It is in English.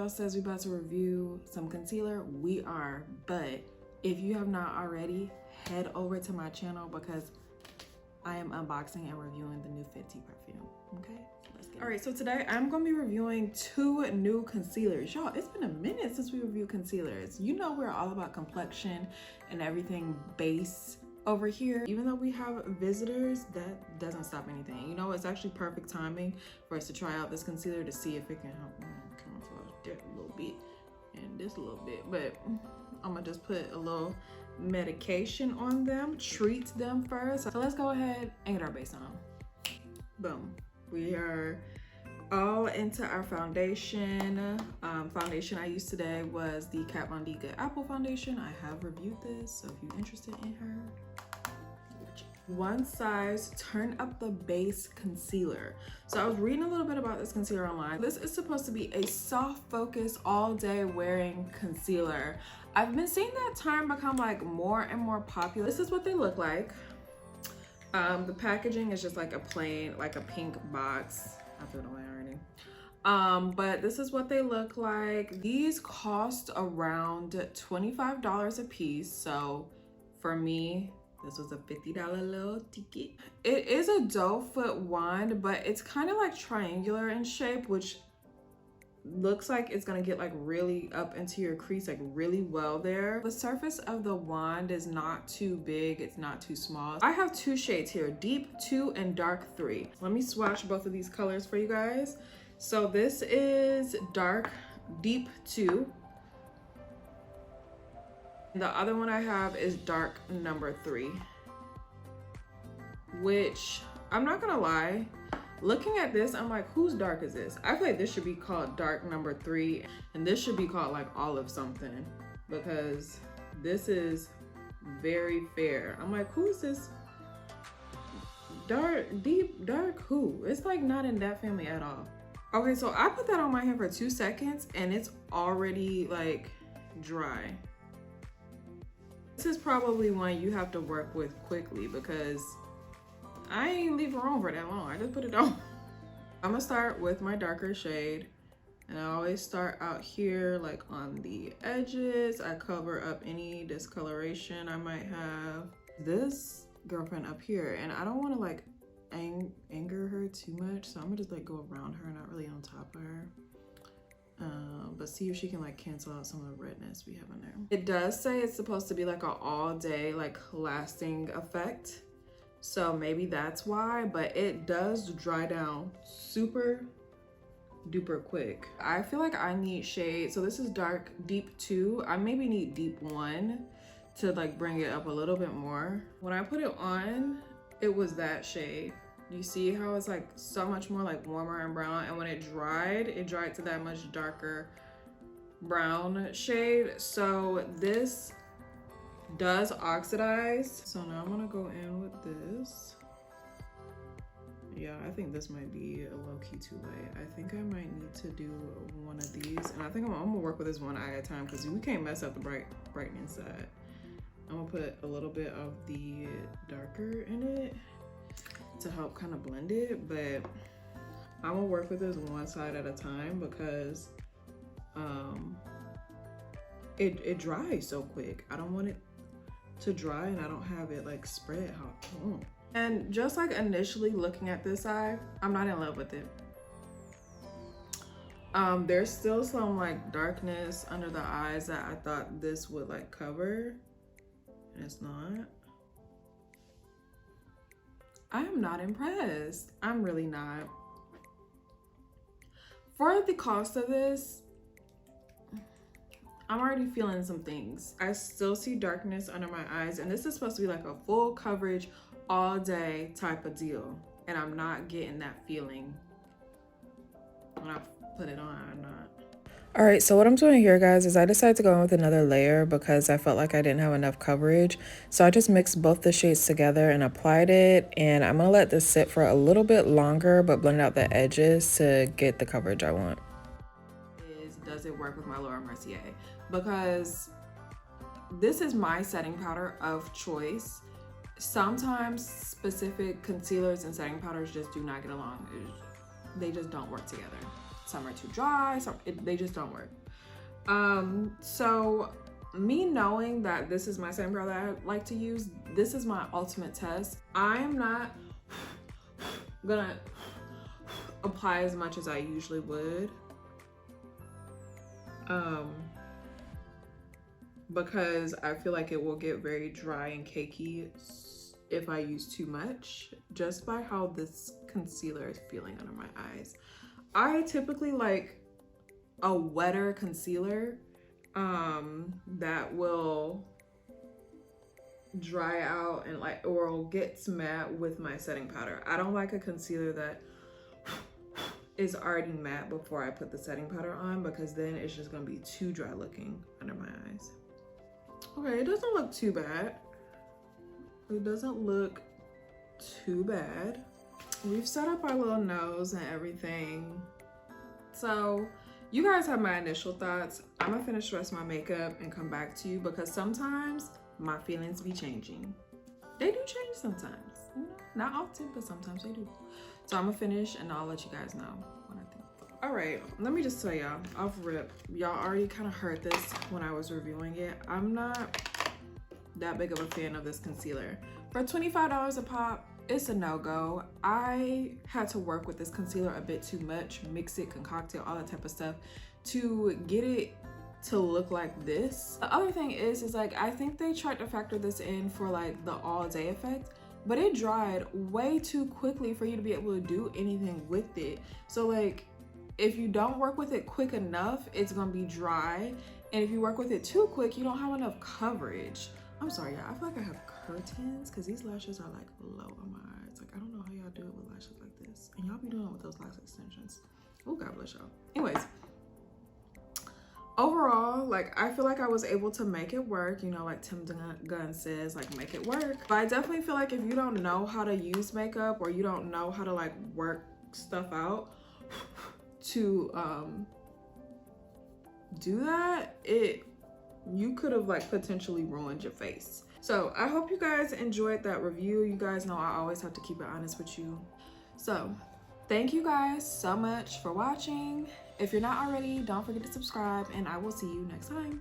thumbnail says we about to review some concealer. We are, but if you have not already, head over to my channel because I am unboxing and reviewing the new Fenty perfume. Okay, let's get it. All right, so today I'm gonna be reviewing 2 new concealers. Y'all, it's been a minute since we reviewed concealers. You know we're all about complexion and everything base over here. Even though we have visitors, that doesn't stop anything. You know, it's actually perfect timing for us to try out this concealer to see if it can help camouflage that a little bit and this a little bit. But I'm gonna just put a little medication on them, treat them first. So let's go ahead and get our base on. Boom. We are all into our foundation. Foundation I used today was the Kat Von D Good Apple foundation. I have reviewed this, so if you're interested in her, OneSize Turn Up the Base Concealer. So I was reading a little bit about this concealer online. This is supposed to be a soft focus all day wearing concealer. I've been seeing that term become like more and more popular. This is what they look like. The packaging is just like a plain, like a pink box. I threw it away already. But this is what they look like. These cost around $25 a piece. So for me, this was a $50 little ticket. It is a doe foot wand, but it's kind of like triangular in shape, which looks like it's gonna get like really up into your crease like really well there. The surface of the wand is not too big, it's not too small. I have 2 shades here, deep 2 and dark 3. Let me swatch both of these colors for you guys. So this is dark deep 2. The other one I have is dark number 3, which I'm not gonna lie, looking at this, I'm like, whose dark is this? I feel like this should be called dark number 3, and this should be called like olive something, because this is very fair. I'm like, who's this dark, deep, dark who? It's like not in that family at all. Okay, so I put that on my hand for 2 seconds and it's already like dry. This is probably one you have to work with quickly because I ain't leave her on for that long. I just put it on. I'm gonna start with my darker shade, and I always start out here like on the edges. I cover up any discoloration I might have. This girlfriend up here, and I don't want to like anger her too much, so I'm gonna just like go around her, not really on top of her. But see if she can like cancel out some of the redness we have in there. It does say it's supposed to be like an all day like lasting effect, so maybe that's why, but it does dry down super duper quick. I feel like I need shade, so this is dark deep 2. I maybe need deep 1 to like bring it up a little bit more. When I put it on, it was that shade. You see how it's like so much more like warmer and brown, and when it dried to that much darker brown shade. So this does oxidize. So now I'm gonna go in with this. Yeah, I think this might be a low-key too light. I think I might need to do one of these, and I think I'm gonna work with this one eye at a time because we can't mess up the brightness side. I'm gonna put a little bit of the darker in it to help kind of blend it, but I'm gonna work with this one side at a time because it dries so quick. I don't want it to dry and I don't have it like spread how I want. And just like initially looking at this eye, I'm not in love with it. There's still some like darkness under the eyes that I thought this would like cover, and it's not. I am not impressed. I'm really not. For the cost of this, I'm already feeling some things. I still see darkness under my eyes, and this is supposed to be like a full coverage all day type of deal, and I'm not getting that feeling when I put it on. I'm not. All right, so what I'm doing here, guys, is I decided to go in with another layer because I felt like I didn't have enough coverage. So I just mixed both the shades together and applied it, and I'm gonna let this sit for a little bit longer but blend out the edges to get the coverage I want. Does it work with my Laura Mercier? Because this is my setting powder of choice. Sometimes specific concealers and setting powders just do not get along. They just don't work together. some are too dry, they just don't work. So me knowing that this is my setting powder that I like to use, this is my ultimate test. I am not gonna apply as much as I usually would, because I feel like it will get very dry and cakey if I use too much, just by how this concealer is feeling under my eyes. I typically like a wetter concealer that will dry out and like, or gets matte with my setting powder. I don't like a concealer that is already matte before I put the setting powder on, because then it's just gonna be too dry looking under my eyes. Okay, it doesn't look too bad. It doesn't look too bad. We've set up our little nose and everything. So you guys have my initial thoughts. I'm gonna finish the rest of my makeup and come back to you, because sometimes my feelings be changing. They do change sometimes, you know? Not often, but sometimes they do. So I'm gonna finish and I'll let you guys know what I think. All right, let me just tell y'all off rip. Y'all already kind of heard this when I was reviewing it. I'm not that big of a fan of this concealer. For $25 a pop, it's a no-go. I had to work with this concealer a bit too much, mix it, concoct it, all that type of stuff to get it to look like this. The other thing is like, I think they tried to factor this in for like the all day effect, but it dried way too quickly for you to be able to do anything with it. So like, if you don't work with it quick enough, it's gonna be dry. And if you work with it too quick, you don't have enough coverage. I'm sorry, y'all. I feel like I have curtains because these lashes are like low on my eyes. Like, I don't know how y'all do it with lashes like this. And y'all be doing it with those lash extensions. Oh, God bless y'all. Anyways, overall, like, I feel like I was able to make it work. You know, like Tim Gunn says, like, make it work. But I definitely feel like if you don't know how to use makeup, or you don't know how to like work stuff out to do that, you could have like potentially ruined your face. So I hope you guys enjoyed that review. You guys know I always have to keep it honest with you. So thank you guys so much for watching. If you're not already, don't forget to subscribe, and I will see you next time.